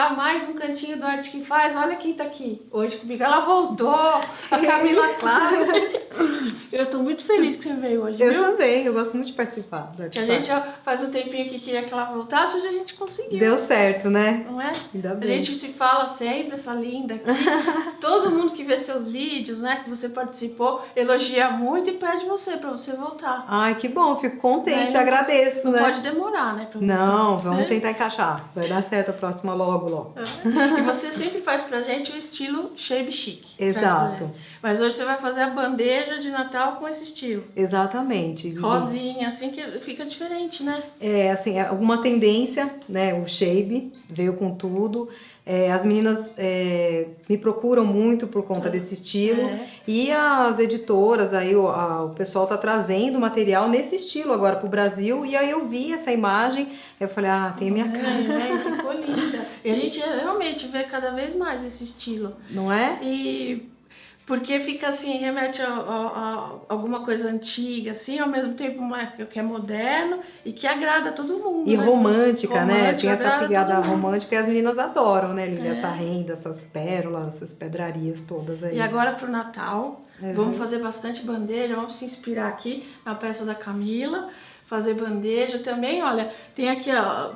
lá, mais um cantinho do Arte que Faz. Olha quem tá aqui hoje comigo. Ela voltou, a Camila Clara. Eu tô muito feliz que você veio hoje, Eu viu? também, eu gosto muito de participar do Arte Que a que gente Faz. já faz um tempinho que queria que ela voltasse, hoje a gente conseguiu. Deu certo, né? Não é? Ainda A bem. gente se fala sempre, essa linda aqui. Todo mundo que vê seus vídeos, né, que você participou, elogia muito e pede pra você voltar. Ai, que bom, fico contente, Não- agradeço, Não né? pode demorar, né, pra voltar. Não, vamos tentar encaixar. Vai dar certo a próxima logo, logo. E você sempre faz pra gente o estilo shape chic. Exato. Mas hoje você vai fazer a bandeja de Natal com esse estilo. Exatamente. Rosinha, assim que fica diferente, né? É, assim, é uma tendência, né? O Shape veio com tudo. As meninas me procuram muito por conta desse estilo. E as editoras, aí o pessoal tá trazendo material nesse estilo agora pro Brasil. E aí eu vi essa imagem, eu falei, tem minha cara. Ficou linda. E a gente realmente vê cada vez mais esse estilo. Não é? E porque fica assim, remete a alguma coisa antiga, assim, ao mesmo tempo que é moderno e que agrada todo mundo. E né? romântica, né? Tem essa agrada pegada todo mundo. romântica e as meninas adoram, né, Lili? Essa renda, essas pérolas, essas pedrarias todas aí. E agora pro Natal, vamos fazer bastante bandeja, vamos se inspirar aqui na peça da Camila, fazer bandeja também, olha, tem aqui, ó,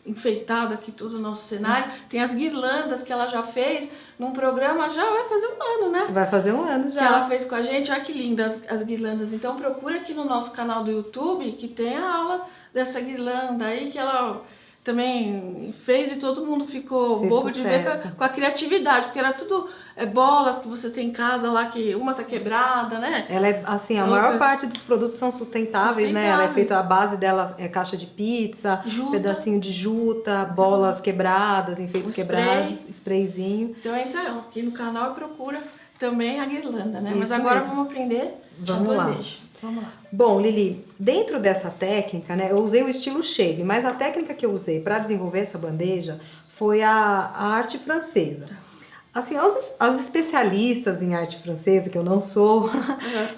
enfeitado aqui tudo o nosso cenário, tem as guirlandas que ela já fez num programa, já vai fazer um ano, né? Vai fazer um ano já. Que ela fez com a gente, olha que linda as guirlandas. Então procura aqui no nosso canal do YouTube que tem a aula dessa guirlanda aí que ela também fez e todo mundo ficou bobo de ver com a criatividade, porque era tudo bolas que você tem em casa lá, que uma tá quebrada, né? Ela é, assim, a maior parte dos produtos são sustentáveis, né? Ela é feita, a base dela é caixa de pizza, pedacinho de juta, bolas quebradas, enfeites quebrados, sprayzinho. Então entra aqui no canal e procura também a guirlanda, né? Isso Mas agora mesmo. vamos aprender a bandeja. Vamos lá. Bom, Lili, dentro dessa técnica, né, eu usei o estilo shape, mas a técnica que eu usei para desenvolver essa bandeja foi a arte francesa. Assim, as especialistas em arte francesa, que eu não sou,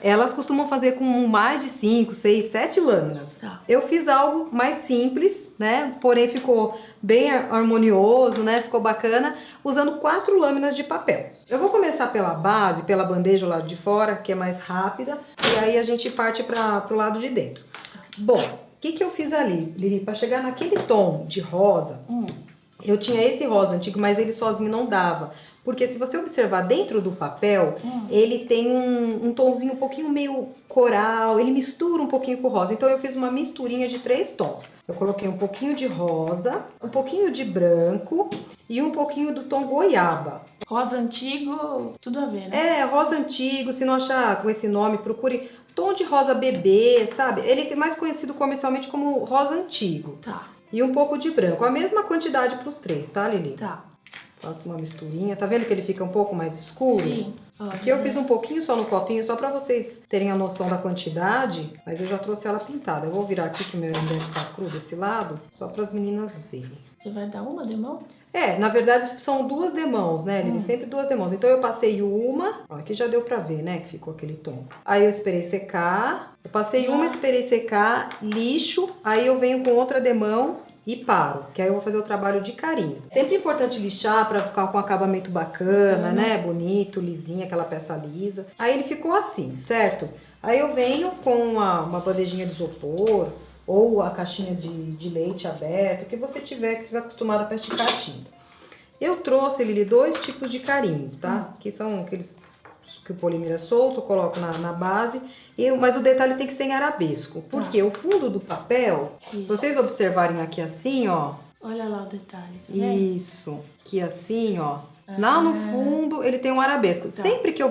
elas costumam fazer com mais de 5, 6, 7 lâminas. Eu fiz algo mais simples, né? Porém ficou bem harmonioso, né? Ficou bacana, usando 4 lâminas de papel. Eu vou começar pela base, pela bandeja do lado de fora, que é mais rápida, e aí a gente parte para o lado de dentro. Bom, o que eu fiz ali, Lili? Para chegar naquele tom de rosa, eu tinha esse rosa antigo, mas ele sozinho não dava. Porque se você observar dentro do papel, ele tem um tomzinho um pouquinho meio coral, ele mistura um pouquinho com o rosa. Então eu fiz uma misturinha de 3 tons. Eu coloquei um pouquinho de rosa, um pouquinho de branco e um pouquinho do tom goiaba. Rosa antigo, tudo a ver, né? Rosa antigo, se não achar com esse nome, procure tom de rosa bebê, sabe? Ele é mais conhecido comercialmente como rosa antigo. Tá. E um pouco de branco, a mesma quantidade para os 3, tá, Lili? Tá. Faço uma misturinha. Tá vendo que ele fica um pouco mais escuro? Sim. Aqui eu fiz um pouquinho só no copinho, só pra vocês terem a noção da quantidade, mas eu já trouxe ela pintada. Eu vou virar aqui que o meu ainda tá cru desse lado, só para as meninas verem. Você vai dar uma demão? Na verdade são 2 demãos, né, Lili? Sempre 2 demãos. Então eu passei uma, ó, aqui já deu pra ver, né, que ficou aquele tom. Aí eu esperei secar, eu passei uma, esperei secar, lixo, aí eu venho com outra demão e paro, que aí eu vou fazer o trabalho de carinho. Sempre importante lixar para ficar com um acabamento bacana, né? Bonito, lisinho, aquela peça lisa. Aí ele ficou assim, certo? Aí eu venho com uma bandejinha de isopor ou a caixinha de leite aberto, que você tiver, que estiver acostumado para esticar a tinta. Eu trouxe, Lili, 2 tipos de carinho, tá? Que são aqueles que o polímero é solto, eu coloco na base. Mas o detalhe tem que ser em arabesco, porque o fundo do papel, se vocês observarem aqui assim, ó. Olha lá o detalhe. Tá isso, que assim, ó. Lá no fundo ele tem um arabesco. Sempre que eu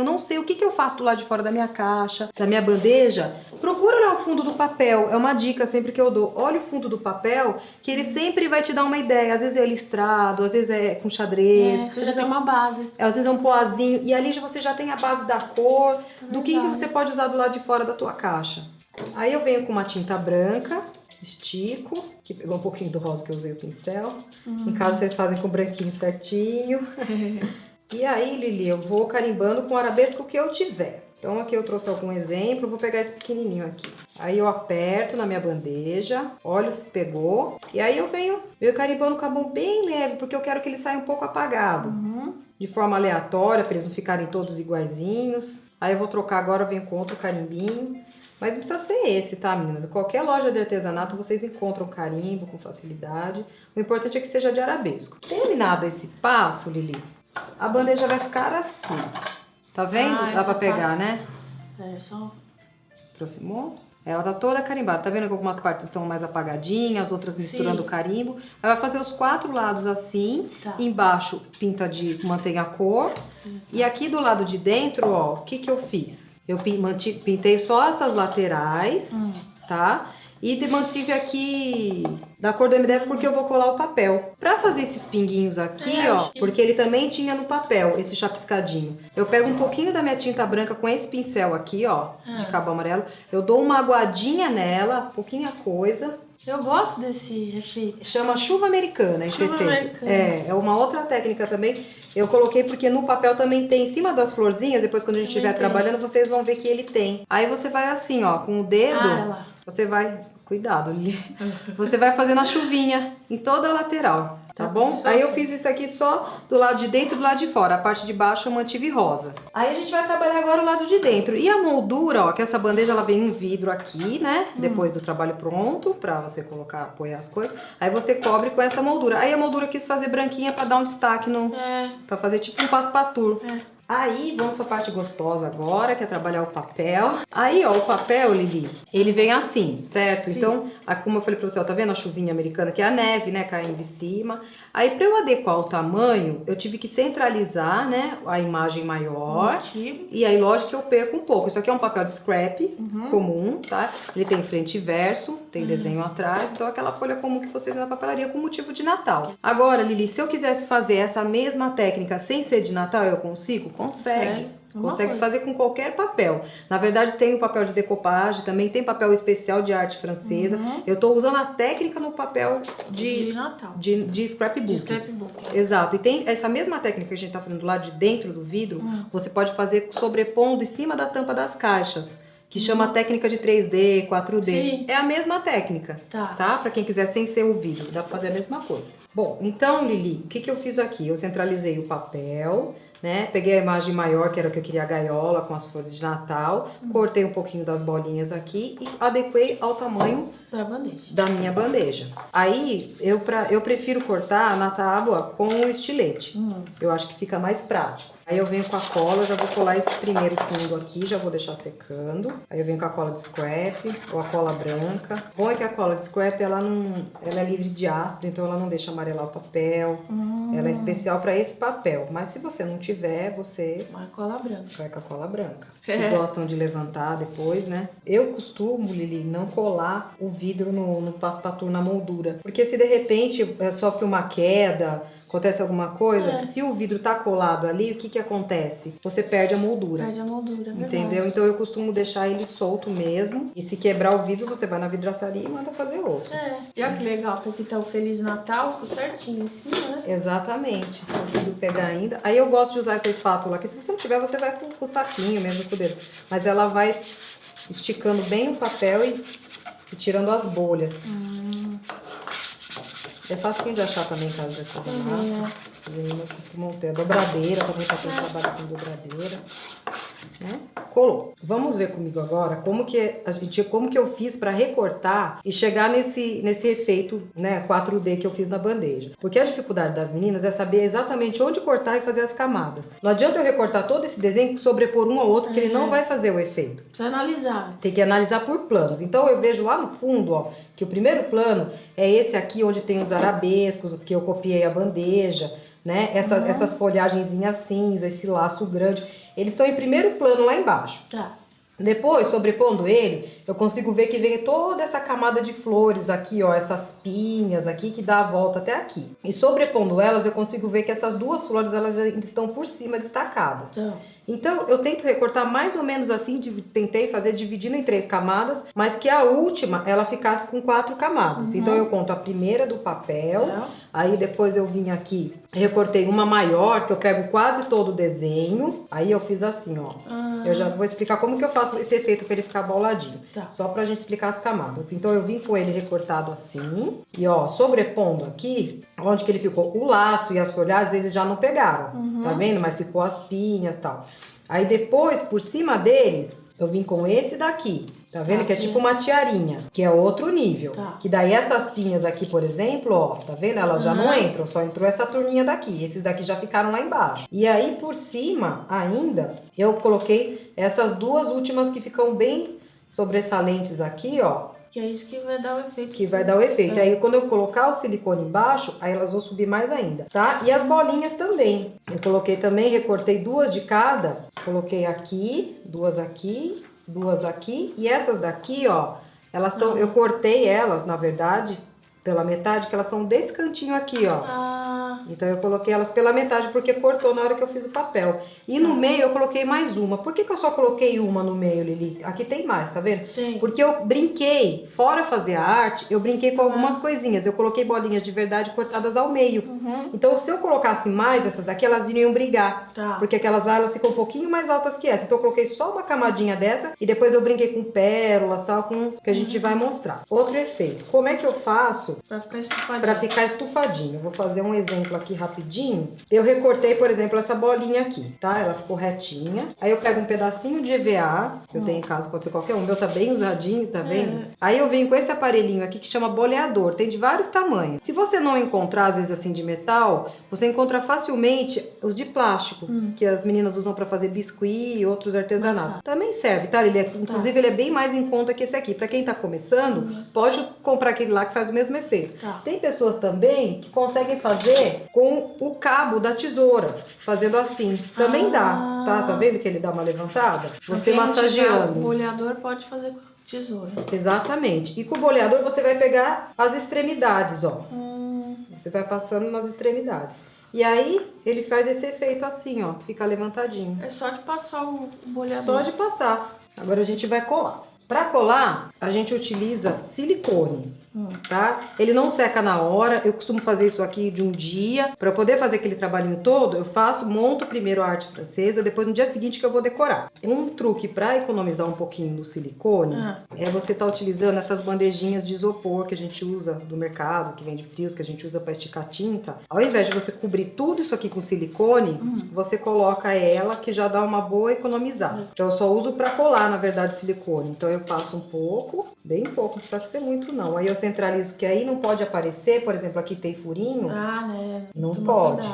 não sei o que eu faço do lado de fora da minha caixa, da minha bandeja, procura olhar o fundo do papel. É uma dica sempre que eu dou. Olha o fundo do papel, que ele sempre vai te dar uma ideia. Às vezes é listrado, às vezes é com xadrez. Às vezes é uma base. Às vezes é um poazinho. E ali você já tem a base da cor, do que você pode usar do lado de fora da tua caixa. Aí eu venho com uma tinta branca, estico, que pegou um pouquinho do rosa que eu usei o pincel. Em casa vocês fazem com o branquinho certinho. E aí, Lili, eu vou carimbando com o arabesco que eu tiver. Então aqui eu trouxe algum exemplo, vou pegar esse pequenininho aqui. Aí eu aperto na minha bandeja, olho se pegou, e aí eu venho carimbando com a mão bem leve, porque eu quero que ele saia um pouco apagado. De forma aleatória, para eles não ficarem todos iguaizinhos. Aí eu vou trocar agora, eu venho com outro carimbinho. Mas não precisa ser esse, tá, meninas? Em qualquer loja de artesanato vocês encontram carimbo com facilidade. O importante é que seja de arabesco. Terminado esse passo, Lili, a bandeja vai ficar assim. Tá vendo? Dá pra pegar, né? É, só... Aproximou? Ela tá toda carimbada. Tá vendo que algumas partes estão mais apagadinhas, outras misturando o carimbo. Aí vai fazer os 4 lados assim. Tá. Embaixo pinta de mantém a cor. E aqui do lado de dentro, ó, o que que eu fiz? Eu pintei só essas laterais, tá? E mantive aqui da cor do MDF porque eu vou colar o papel. Pra fazer esses pinguinhos aqui, ó, porque ele também tinha no papel, esse chapiscadinho. Eu pego um pouquinho da minha tinta branca com esse pincel aqui, ó, de cabo amarelo. Eu dou uma aguadinha nela, pouquinha coisa. Eu gosto desse efeito. Chama chuva americana esse efeito. É uma outra técnica também. Eu coloquei porque no papel também tem, em cima das florzinhas, depois quando a gente estiver trabalhando, vocês vão ver que ele tem. Aí você vai assim, ó, com o dedo, você vai... Cuidado, Lili. Você vai fazendo a chuvinha em toda a lateral, tá bom? Aí eu fiz isso aqui só do lado de dentro e do lado de fora. A parte de baixo eu mantive rosa. Aí a gente vai trabalhar agora o lado de dentro. E a moldura, ó, que essa bandeja ela vem um vidro aqui, né? Depois do trabalho pronto, pra você colocar, apoiar as coisas. Aí você cobre com essa moldura. Aí a moldura eu quis fazer branquinha pra dar um destaque no... Pra fazer tipo um passe-patur. Aí, vamos pra parte gostosa agora, que é trabalhar o papel. Aí, ó, o papel, Lili, ele vem assim, certo? Sim. Então, como eu falei pra você, ó, tá vendo a chuvinha americana, que é a neve, né, caindo em cima. Aí, pra eu adequar o tamanho, eu tive que centralizar, né, a imagem maior. E aí, lógico que eu perco um pouco. Isso aqui é um papel de scrap comum, tá? Ele tem frente e verso, tem desenho atrás. Então, aquela folha comum que vocês na papelaria com motivo de Natal. Agora, Lili, se eu quisesse fazer essa mesma técnica sem ser de Natal, eu consigo? Consegue. Consegue fazer com qualquer papel. Na verdade, tem o papel de decopagem, também tem papel especial de arte francesa. Eu tô usando a técnica no papel de Natal. De scrapbook. De scrapbook. Exato. E tem essa mesma técnica que a gente tá fazendo do lado de dentro do vidro, você pode fazer sobrepondo em cima da tampa das caixas. Que chama técnica de 3D, 4D. Sim. É a mesma técnica, tá? Pra quem quiser sem ser o vidro, dá pra fazer a mesma coisa. Bom, então, Lili, o que que eu fiz aqui? Eu centralizei o papel, né? Peguei a imagem maior, que era o que eu queria, a gaiola com as flores de Natal. Cortei um pouquinho das bolinhas aqui e adequei ao tamanho da minha bandeja. Aí, eu prefiro cortar na tábua com o estilete. Eu acho que fica mais prático. Aí eu venho com a cola, já vou colar esse primeiro fundo aqui, já vou deixar secando. Aí eu venho com a cola de scrap ou a cola branca. Bom é que a cola de scrap, ela é livre de ácido, então ela não deixa amarelar o papel. Ela é especial para esse papel. Mas se você não tiver, você... Vai com a cola branca. Vai com a cola branca. Que gostam de levantar depois, né? Eu costumo, Lili, não colar o vidro no passe-patur, na moldura. Porque se de repente sofre uma queda... Acontece alguma coisa, se o vidro tá colado ali, o que que acontece? Você perde a moldura. Perde a moldura, entendeu? Verdade. Então eu costumo deixar ele solto mesmo. E se quebrar o vidro, você vai na vidraçaria e manda fazer outro. E olha que legal, porque tá o Feliz Natal, ficou certinho em cima, né? Exatamente. Conseguiu pegar ainda. Aí eu gosto de usar essa espátula aqui. Se você não tiver, você vai com o saquinho mesmo, com o dedo. Mas ela vai esticando bem o papel e tirando as bolhas. É facinho de achar também em casa de artesanato. As meninas costumam ter a dobradeira, também pra quem trabalha com dobradeira. Né? Colou. Vamos ver comigo agora como que eu fiz para recortar e chegar nesse efeito, né, 4D que eu fiz na bandeja. Porque a dificuldade das meninas é saber exatamente onde cortar e fazer as camadas. Não adianta eu recortar todo esse desenho e sobrepor um ao outro, que ele não vai fazer o efeito. Precisa analisar. Tem que analisar por planos. Então eu vejo lá no fundo, ó, que o primeiro plano é esse aqui onde tem os arabescos, que eu copiei a bandeja, né? Essas folhagenzinhas cinza, esse laço grande. Eles estão em primeiro plano lá embaixo. Depois, sobrepondo ele, eu consigo ver que vem toda essa camada de flores aqui, ó, essas pinhas aqui que dá a volta até aqui. E sobrepondo elas, eu consigo ver que essas duas flores, elas ainda estão por cima destacadas. Então, eu tento recortar mais ou menos assim, tentei fazer dividindo em 3 camadas, mas que a última, ela ficasse com 4 camadas. Então, eu conto a primeira do papel, aí depois eu vim aqui, recortei uma maior, que eu pego quase todo o desenho, aí eu fiz assim, ó. Eu já vou explicar como que eu faço esse efeito para ele ficar boladinho. Só pra gente explicar as camadas. Então, eu vim com ele recortado assim, e ó, sobrepondo aqui, onde que ele ficou, o laço e as folhagens, eles já não pegaram, tá vendo? Mas ficou as pinhas e tal. Aí depois, por cima deles, eu vim com esse daqui, tá vendo? Que é tipo uma tiarinha, que é outro nível. Que daí essas pinhas aqui, por exemplo, ó, tá vendo? Elas já não entram, só entrou essa turminha daqui. Esses daqui já ficaram lá embaixo. E aí, por cima, ainda, eu coloquei essas duas últimas que ficam bem sobressalentes aqui, ó. Que é isso que vai dar o efeito. Que vai dar o efeito. Aí quando eu colocar o silicone embaixo, aí elas vão subir mais ainda, tá? E as bolinhas também. Eu coloquei também, recortei 2 de cada. Coloquei aqui, 2 aqui, 2 aqui. E essas daqui, ó, elas estão... Eu cortei elas, na verdade, pela metade, que elas são desse cantinho aqui, ó. Então eu coloquei elas pela metade porque cortou na hora que eu fiz o papel. E no meio eu coloquei mais uma. Por que que eu só coloquei uma no meio, Lili? Aqui tem mais, tá vendo? Tem. Porque eu brinquei, fora fazer a arte, eu brinquei com algumas coisinhas. Eu coloquei bolinhas de verdade cortadas ao meio. Então se eu colocasse mais essas daqui, elas iriam brigar. Porque aquelas lá, elas ficam um pouquinho mais altas que essa. Então eu coloquei só uma camadinha dessa e depois eu brinquei com pérolas, tal, com que a gente vai mostrar. Outro efeito. Como é que eu faço? Pra ficar estufadinho. Pra ficar estufadinho. Eu vou fazer um exemplo aqui rapidinho. Eu recortei, por exemplo, essa bolinha aqui, tá? Ela ficou retinha. Aí eu pego um pedacinho de EVA, que eu tenho em casa, pode ser qualquer um. O meu tá bem usadinho, tá vendo? Aí eu venho com esse aparelhinho aqui que chama boleador. Tem de vários tamanhos. Se você não encontrar, às vezes assim, de metal, você encontra facilmente os de plástico, que as meninas usam pra fazer biscuit e outros artesanatos. Também serve, tá? Ele é, inclusive, ele é bem mais em conta que esse aqui. Pra quem tá começando, pode comprar aquele lá que faz o mesmo efeito. Tem pessoas também que conseguem fazer com o cabo da tesoura, fazendo assim. Também dá, tá? Tá vendo que ele dá uma levantada? Você massageando. O boleador pode fazer com tesoura. Exatamente. E com o boleador você vai pegar as extremidades, ó. Você vai passando nas extremidades. E aí ele faz esse efeito assim, ó. Fica levantadinho. É só de passar o boleador. Só de passar. Agora a gente vai colar. Para colar, a gente utiliza silicone, tá? Ele não seca na hora, eu costumo fazer isso aqui de um dia. Para poder fazer aquele trabalhinho todo, eu monto primeiro a arte francesa, depois no dia seguinte que eu vou decorar. Um truque para economizar um pouquinho no silicone é você estar utilizando essas bandejinhas de isopor que a gente usa do mercado, que vende frios, que a gente usa para esticar tinta. Ao invés de você cobrir tudo isso aqui com silicone, você coloca ela que já dá uma boa economizada. Então eu só uso para colar, na verdade, o silicone. Então eu passo um pouco, bem pouco, não precisa ser muito não. Aí eu centralizo que aí não pode aparecer, por exemplo, aqui tem furinho. Né? Não pode.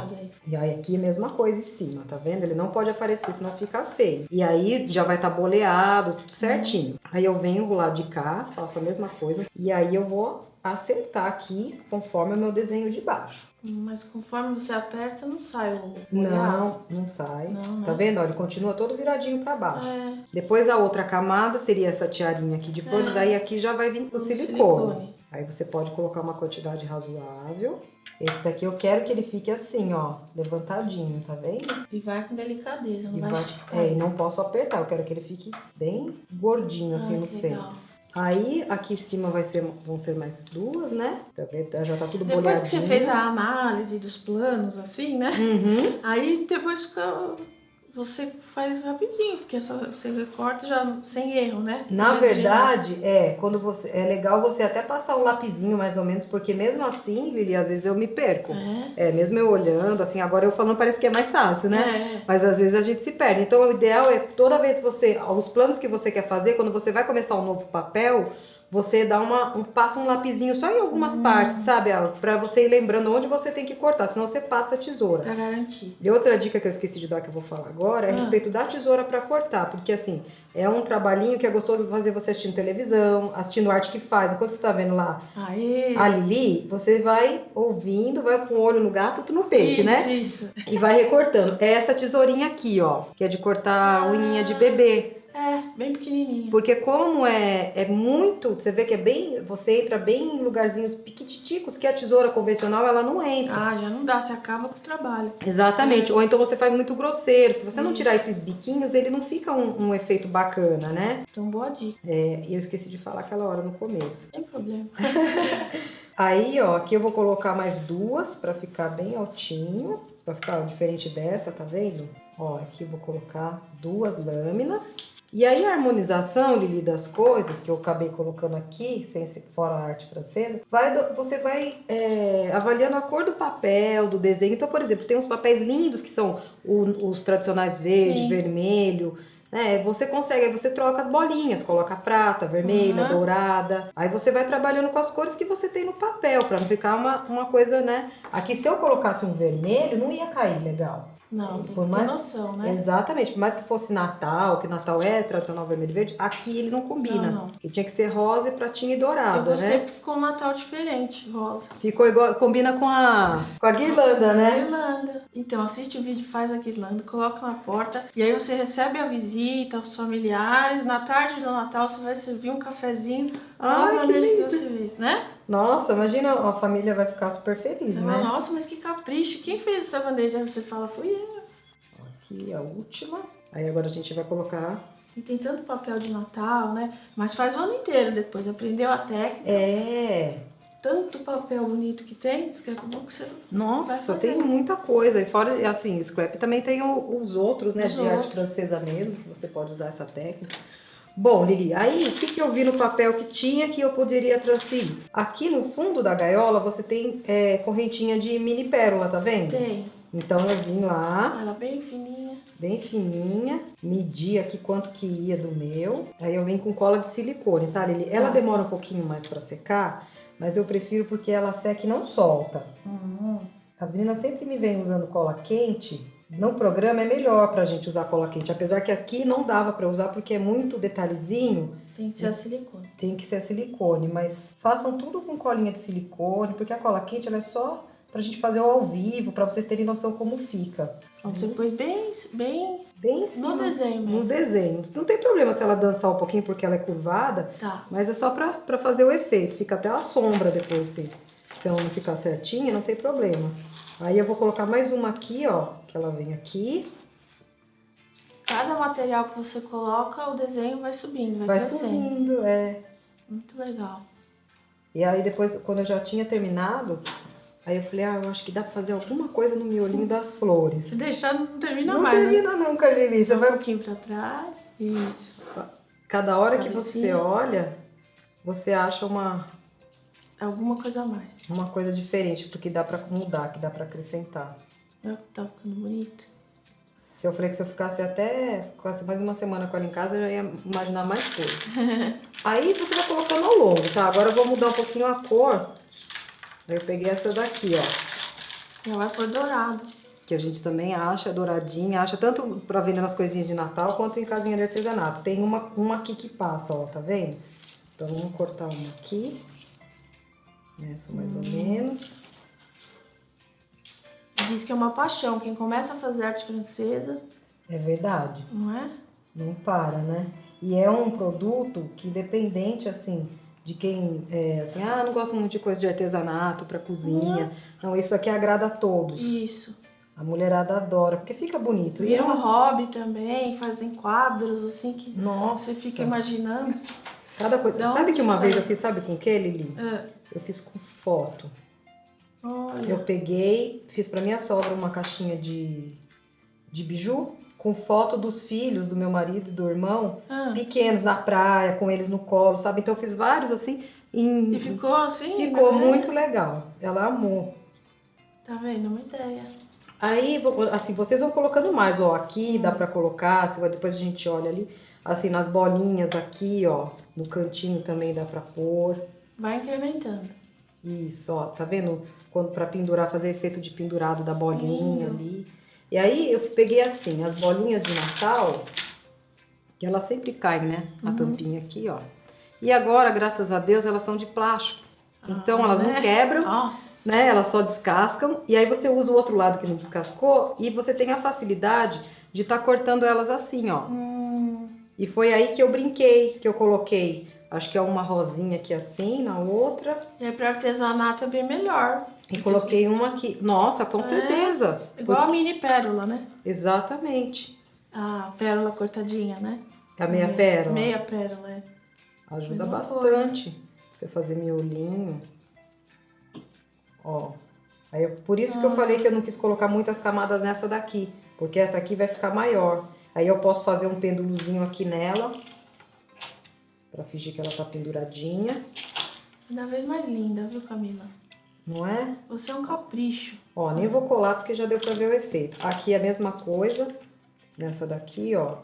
E aí aqui a mesma coisa em cima, tá vendo? Ele não pode aparecer, senão fica feio. E aí já vai estar boleado, tudo certinho. Aí eu venho do lado de cá, faço a mesma coisa. E aí eu vou acertar aqui conforme o meu desenho de baixo. Mas conforme você aperta, não sai o boleado. Não sai. Não. Tá vendo? Olha, ele continua todo viradinho pra baixo. Depois a outra camada seria essa tiarinha aqui de flores, daí aqui já vai vir o silicone. Aí você pode colocar uma quantidade razoável. Esse daqui eu quero que ele fique assim, ó, levantadinho, tá vendo? E vai com delicadeza, não vai esticar. E não posso apertar, eu quero que ele fique bem gordinho assim no centro. Aí, aqui em cima vão ser mais 2, né? Tá vendo? Já tá tudo boleadinho. Depois que você fez a análise dos planos, assim, né? Aí depois você faz rapidinho, porque você recorta já sem erro, né? Na verdade, quando é legal você até passar um lapisinho mais ou menos, porque mesmo assim, Lili, às vezes eu me perco. Mesmo eu olhando, assim, agora eu falando parece que é mais fácil, né? Mas às vezes a gente se perde. Então o ideal é toda vez que os planos que você quer fazer, quando você vai começar um novo papel, você dá passa um lapisinho só em algumas partes, sabe? Pra você ir lembrando onde você tem que cortar, senão você passa a tesoura. Pra garantir. E outra dica que eu esqueci de dar, que eu vou falar agora, é a respeito da tesoura pra cortar. Porque assim, é um trabalhinho que é gostoso fazer você assistindo televisão, assistindo arte que faz. Enquanto você tá vendo lá a Lili, você vai ouvindo, vai com o olho no gato, tu no peixe, né? Isso. E vai recortando. É essa tesourinha aqui, ó, que é de cortar unha de bebê. bem pequenininha. Porque como é muito, você vê que é bem, você entra bem em lugarzinhos piquititicos que a tesoura convencional ela não entra. Ah, já não dá, se acaba com o trabalho. Exatamente, ou então você faz muito grosseiro. Se você não Isso. tirar esses biquinhos, ele não fica um efeito bacana, né? Então, boa dica. E eu esqueci de falar aquela hora no começo. Sem problema. Aí, ó, aqui eu vou colocar mais duas pra ficar bem altinho, pra ficar diferente dessa, tá vendo? Ó, aqui eu vou colocar duas lâminas. E aí a harmonização, Lili, das coisas que eu acabei colocando aqui, sem ser fora a arte francesa, você vai avaliando a cor do papel, do desenho. Então, por exemplo, tem uns papéis lindos que são os tradicionais verde, Sim. vermelho. Você consegue, aí você troca as bolinhas, coloca prata, vermelha, dourada. Aí você vai trabalhando com as cores que você tem no papel, pra não ficar uma coisa, né? Aqui, se eu colocasse um vermelho, não ia cair legal. Não, tem Por que ter mais- noção, né? Exatamente, por mais que fosse Natal, que Natal é tradicional vermelho e verde, aqui ele não combina. Não. Que tinha que ser rosa, pratinha e Eu dourada, gostei né? porque ficou um Natal diferente, rosa. Ficou igual, combina com a guirlanda, né? Guirlanda. Então, assiste o vídeo, faz a guirlanda, coloca na porta. E aí você recebe a visita, os familiares. Na tarde do Natal você vai servir um cafezinho com a Ai, que bandeja que lindo. você fez, né? Nossa, imagina, a família vai ficar super feliz, Você né? fala, nossa, mas que capricho. Quem fez essa bandeja? Aí você fala, fui eu. Aqui a última. Aí agora a gente vai colocar. E tem tanto papel de Natal, né? Mas faz o ano inteiro depois. Aprendeu a técnica. Tanto papel bonito que tem, scrapbook você não vai Nossa, fazer. tem muita coisa. E fora, assim, scrap também tem os outros, né? Os de arte outros. francesa mesmo, que você pode usar essa técnica. Bom, Lili, aí o que eu vi no papel que tinha que eu poderia transferir? Aqui no fundo da gaiola você tem correntinha de mini pérola, tá vendo? Tem. Então eu vim lá, Ela bem fininha. bem fininha, medi aqui quanto que ia do meu. Aí eu vim com cola de silicone, tá, Lili? Ela Tá. demora um pouquinho mais pra secar, mas eu prefiro porque ela seca e não solta. As meninas sempre me vêm usando cola quente. No programa é melhor pra gente usar cola quente, apesar que aqui não dava pra usar porque é muito detalhezinho, Tem que ser a silicone. tem que ser silicone, mas façam tudo com colinha de silicone, porque a cola quente ela é só pra gente fazer ao vivo, pra vocês terem noção como fica. Pronto, você pôs bem Bem em cima, no desenho mesmo. no desenho. Não tem problema se ela dançar um pouquinho porque ela é curvada, Tá. mas é só pra fazer o efeito. Fica até a sombra depois, se ela não ficar certinha, não tem problema. Aí eu vou colocar mais uma aqui, ó, que ela vem aqui. Cada material que você coloca, o desenho vai subindo, Vai crescendo. subindo, Muito legal. E aí depois, quando eu já tinha terminado, aí eu falei, eu acho que dá pra fazer alguma coisa no miolinho das flores. Se deixar, não termina Não mais, né? termina nunca, Lili. Você Um vai... pouquinho pra trás. Isso. Cada hora que você Cabecinha. olha, você acha Alguma coisa a mais. uma coisa diferente, porque dá pra mudar, que dá pra acrescentar. Tá ficando bonito. Se eu falei que se eu ficasse mais uma semana com ela em casa, eu já ia imaginar mais coisa. Aí você vai colocando ao longo, tá? Agora eu vou mudar um pouquinho a cor. Aí eu peguei essa daqui, ó. Já vai pôr dourado. Que a gente também acha douradinha, acha tanto pra vender nas coisinhas de Natal quanto em casinha de artesanato. Tem uma aqui que passa, ó, tá vendo? Então vamos cortar uma aqui. Essa mais ou menos. Diz que é uma paixão. Quem começa a fazer arte francesa, É verdade, não é? não para, né? E é um produto que independente, assim, de quem assim, não gosto muito de coisa de artesanato pra cozinha. Não, isso aqui agrada a todos. Isso. A mulherada adora, porque fica bonito. E Vira um hobby também, fazem quadros assim que Nossa, você fica imaginando. cada coisa. Da Sabe onde que uma sai? vez eu fiz, sabe com o que, Lili? Eu fiz com foto. Olha. Eu peguei, fiz pra minha sogra uma caixinha de biju com foto dos filhos do meu marido e do irmão, pequenos na praia, com eles no colo, sabe? Então eu fiz vários assim. E ficou assim? Ficou né? muito legal. Ela amou. Tá vendo? Uma ideia. Aí, assim, vocês vão colocando mais, ó. Aqui dá pra colocar, depois a gente olha ali. Assim, nas bolinhas aqui, ó. No cantinho também dá pra pôr. Vai incrementando. Isso, ó. Tá vendo? Quando pra pendurar, fazer efeito de pendurado da bolinha ali. E aí, eu peguei assim, as bolinhas de Natal, que elas sempre caem, né? A tampinha aqui, ó. E agora, graças a Deus, elas são de plástico. Então, elas não quebram. Nossa. Né? Elas só descascam e aí você usa o outro lado que não descascou e você tem a facilidade de estar cortando elas assim, ó. E foi aí que eu brinquei, que eu coloquei, acho que é uma rosinha aqui assim, na outra. E aí para artesanato é bem melhor. E coloquei uma aqui. Nossa, com certeza. Igual a mini pérola, né? Exatamente. A pérola cortadinha, né? A meia pérola. Meia pérola, é. Ajuda Mesma bastante. Você fazer miolinho. Ó. Aí, por isso que eu falei que eu não quis colocar muitas camadas nessa daqui. Porque essa aqui vai ficar maior. Aí eu posso fazer um pêndulozinho aqui nela. Pra fingir que ela tá penduradinha. Cada vez mais linda, viu, Camila? Não é? Você é um capricho. Ó, nem vou colar porque já deu pra ver o efeito. Aqui é a mesma coisa. Nessa daqui, ó.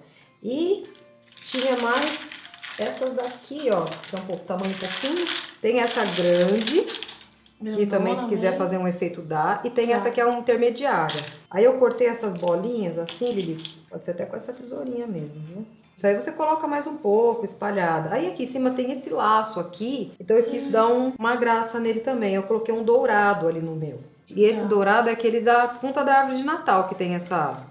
E tinha mais essas daqui, ó. Que é um pouco, tamanho um pouquinho. Tem essa grande, que também se quiser fazer um efeito dá. E tem essa que é uma intermediária. Aí eu cortei essas bolinhas assim, Lili. Pode ser até com essa tesourinha mesmo, viu? Isso aí você coloca mais um pouco, espalhada. Aí aqui em cima tem esse laço aqui. Então eu quis dar uma graça nele também. Eu coloquei um dourado ali no meu. E esse dourado é aquele da ponta da árvore de Natal, que tem essa...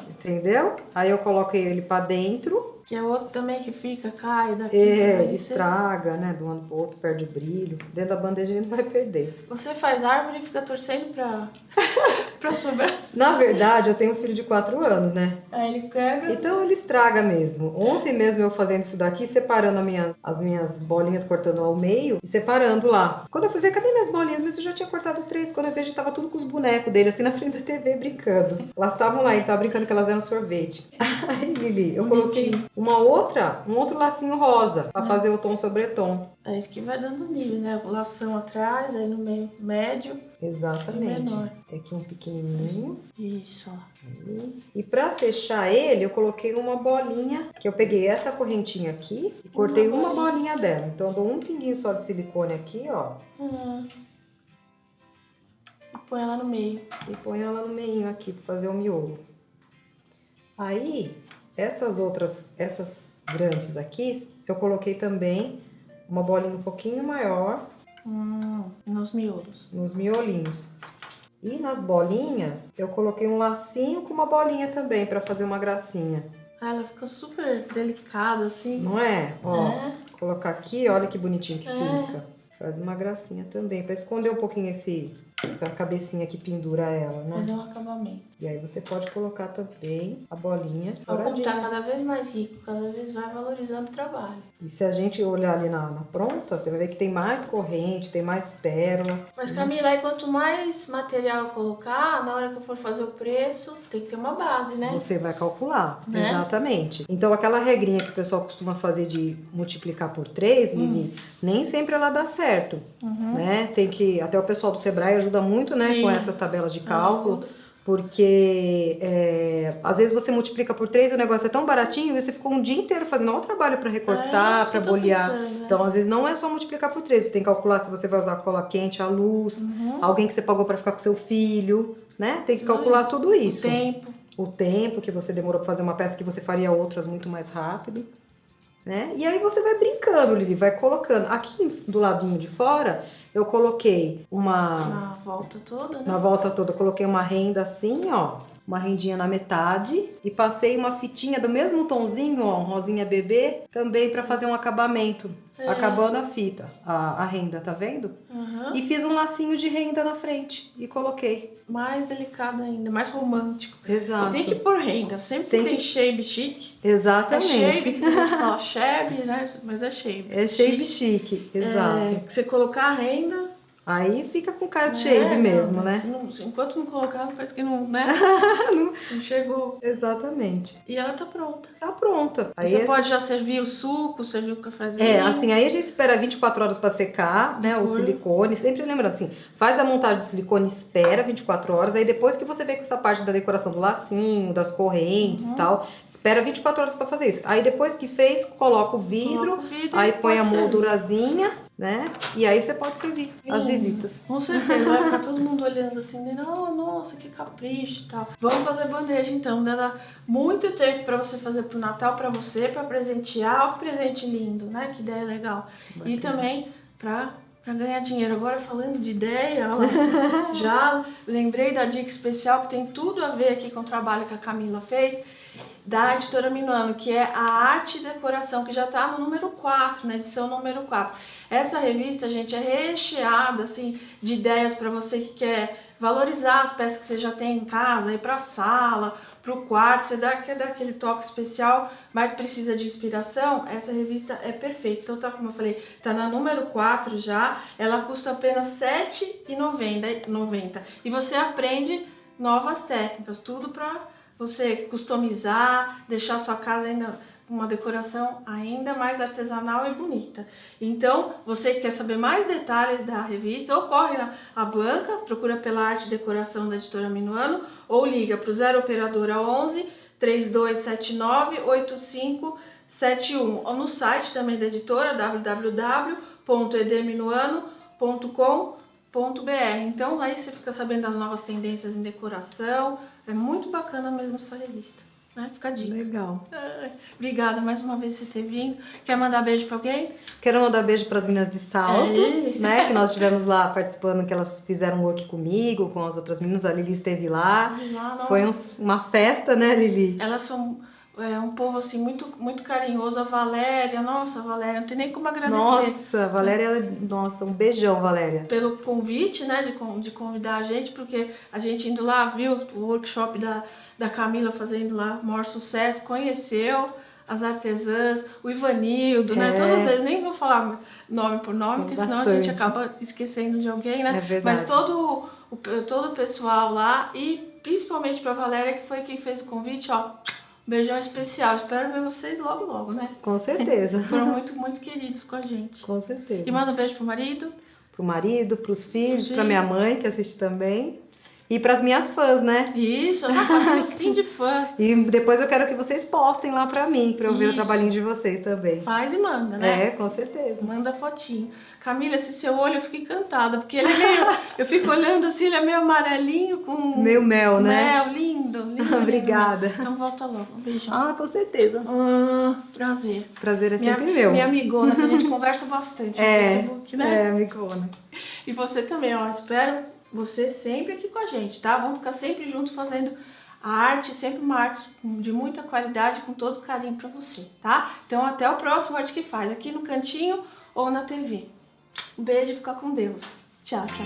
Entendeu? Aí eu coloquei ele pra dentro. Que é outro também que fica, cai daqui. Ele estraga, né? De um ano pro outro, perde o brilho. Dentro da bandeja ele não vai perder. Você faz árvore e fica torcendo pra sobrar. Na verdade, eu tenho um filho de 4 anos, né? Aí ele quebra. Então ele estraga mesmo. Ontem mesmo eu fazendo isso daqui, separando as minhas bolinhas, cortando ao meio e separando lá. Quando eu fui ver, cadê minhas bolinhas? Mas eu já tinha cortado 3. Quando eu vejo, tava tudo com os bonecos dele, assim na frente da TV, brincando. Elas estavam lá, ele tava brincando que elas eram sorvete. Aí, Lili, eu coloquei um outro lacinho rosa, pra fazer o tom sobre tom. É isso que vai dando os níveis, né? Lação atrás, aí no meio médio. Exatamente. E menor. Tem aqui um pequenininho. Isso, ó. E pra fechar ele, eu coloquei uma bolinha, que eu peguei essa correntinha aqui e cortei uma bolinha dela. Então eu dou um pinguinho só de silicone aqui, ó. E põe ela no meio. E põe ela no meio aqui pra fazer o miolo. Aí, essas grandes aqui, eu coloquei também uma bolinha um pouquinho maior. Nos miolos. Nos miolinhos. E nas bolinhas, eu coloquei um lacinho com uma bolinha também, pra fazer uma gracinha. Ah, ela fica super delicada, assim. Não é? Ó, colocar aqui, olha que bonitinho que fica. Faz uma gracinha também, pra esconder um pouquinho essa cabecinha que pendura ela, né? Fazer um acabamento. E aí você pode colocar também a bolinha. Como tá cada vez mais rico, cada vez vai valorizando o trabalho. E se a gente olhar ali na pronta, você vai ver que tem mais corrente, tem mais pérola. Mas Camila, aí quanto mais material eu colocar, na hora que eu for fazer o preço, você tem que ter uma base, né? Você vai calcular, né? Exatamente. Então aquela regrinha que o pessoal costuma fazer de multiplicar por 3, Lili, nem sempre ela dá certo, né? Tem que, até o pessoal do Sebrae ajuda muito, né, Sim. com essas tabelas de cálculo. Porque às vezes você multiplica por 3 e o negócio é tão baratinho e você ficou um dia inteiro fazendo o trabalho para recortar, para bolear. Pensando, né? Então, às vezes não é só multiplicar por 3, você tem que calcular se você vai usar cola quente, a luz, alguém que você pagou para ficar com seu filho, né? Tem que calcular tudo isso. O tempo que você demorou para fazer uma peça que você faria outras muito mais rápido, né? E aí você vai brincando, Lili, vai colocando. Aqui do ladinho de fora, eu coloquei Na volta toda, né? Na volta toda, eu coloquei uma renda assim, ó. Uma rendinha na metade. E passei uma fitinha do mesmo tonzinho, ó. Um rosinha bebê. Também pra fazer um acabamento. Acabando a fita. A renda, tá vendo? E fiz um lacinho de renda na frente. E coloquei. Mais delicado ainda, mais romântico. Exato. E tem que pôr renda. Sempre tem shape chique. Exatamente. É shape, que a gente fala shape, né? Mas é shape. É shape chique, exato. Que você colocar a renda... Aí fica com cara de shape mesmo, né? Enquanto não colocar, parece que não, né? Não chegou. Exatamente. E ela tá pronta. Tá pronta. Aí você pode já servir o suco, servir o cafezinho. Assim, aí a gente espera 24 horas pra secar, né? O silicone. Sempre lembrando assim, faz a montagem do silicone, espera 24 horas. Aí depois que você vê com essa parte da decoração do lacinho, das correntes e tal, espera 24 horas pra fazer isso. Aí depois que fez, coloca o vidro aí põe a moldurazinha, né? E aí você pode servir as visitas. Com certeza, vai ficar todo mundo olhando assim, né? Oh, nossa, que capricho e tal. Vamos fazer bandeja então, né? Dá muito tempo pra você fazer pro Natal, pra você, pra presentear. Olha que presente lindo, né? Que ideia legal. Bacana. E também pra ganhar dinheiro. Agora falando de ideia, ó, já lembrei da dica especial que tem tudo a ver aqui com o trabalho que a Camila fez. da editora Minuano, que é a Arte e Decoração, que já está no número 4, na edição número 4. Essa revista, gente, é recheada assim, de ideias para você que quer valorizar as peças que você já tem em casa, ir para a sala, para o quarto, você quer dar aquele toque especial, mas precisa de inspiração. Essa revista é perfeita. Então, tá, como eu falei, tá na número 4 já, ela custa apenas R$ 7,90. E você aprende novas técnicas, tudo para você customizar, deixar sua casa ainda uma decoração ainda mais artesanal e bonita. Então, você que quer saber mais detalhes da revista, ou corre na banca, procura pela Arte e Decoração da editora Minuano, ou liga para o 0 operadora 11 3279 8571, ou no site também da editora, www.edminuano.com.br. Então, aí você fica sabendo das novas tendências em decoração. É muito bacana mesmo essa revista. Né? Fica a dica. Legal. Obrigada mais uma vez por você ter vindo. Quer mandar beijo pra alguém? Quero mandar beijo para as meninas de Salto, né? Que nós estivemos lá participando, que elas fizeram work comigo, com as outras meninas. A Lili esteve lá. Foi uma festa, né, Lili? Elas são um povo assim muito, muito carinhoso. A Valéria, nossa, Valéria, não tem nem como agradecer. Nossa, Valéria, nossa, um beijão, Valéria. Pelo convite, né, de convidar a gente, porque a gente indo lá, viu o workshop da Camila fazendo lá o maior sucesso, conheceu as artesãs, o Ivanildo, né? Todos eles, nem vou falar nome por nome, porque senão a gente acaba esquecendo de alguém, né? É verdade. Mas todo o pessoal lá, e principalmente pra Valéria, que foi quem fez o convite, ó, beijão especial. Espero ver vocês logo, logo, né? Com certeza. Foram muito, muito queridos com a gente. Com certeza. E manda um beijo pro marido? Pro marido, pros filhos, pra minha mãe, que assiste também. E para as minhas fãs, né? Isso, uma família assim de fãs. E depois eu quero que vocês postem lá pra mim, pra eu ver o trabalhinho de vocês também. Faz e manda, né? É, com certeza. Manda fotinho. Camila, esse seu olho eu fico encantada, porque ele é meio... eu fico olhando assim, ele é meio amarelinho com... Meio mel, né? Mel, lindo, lindo. Obrigada. Então volta logo, um beijão. Ah, com certeza. Prazer. Prazer é sempre meu. Minha amigona, que a gente conversa bastante no Facebook, né? É, amigona. E você também, ó, espero você sempre aqui com a gente, tá? Vamos ficar sempre juntos fazendo a arte, sempre uma arte de muita qualidade, com todo carinho pra você, tá? Então até o próximo Arte que Faz, aqui no cantinho ou na TV. Um beijo e fica com Deus. Tchau, tchau.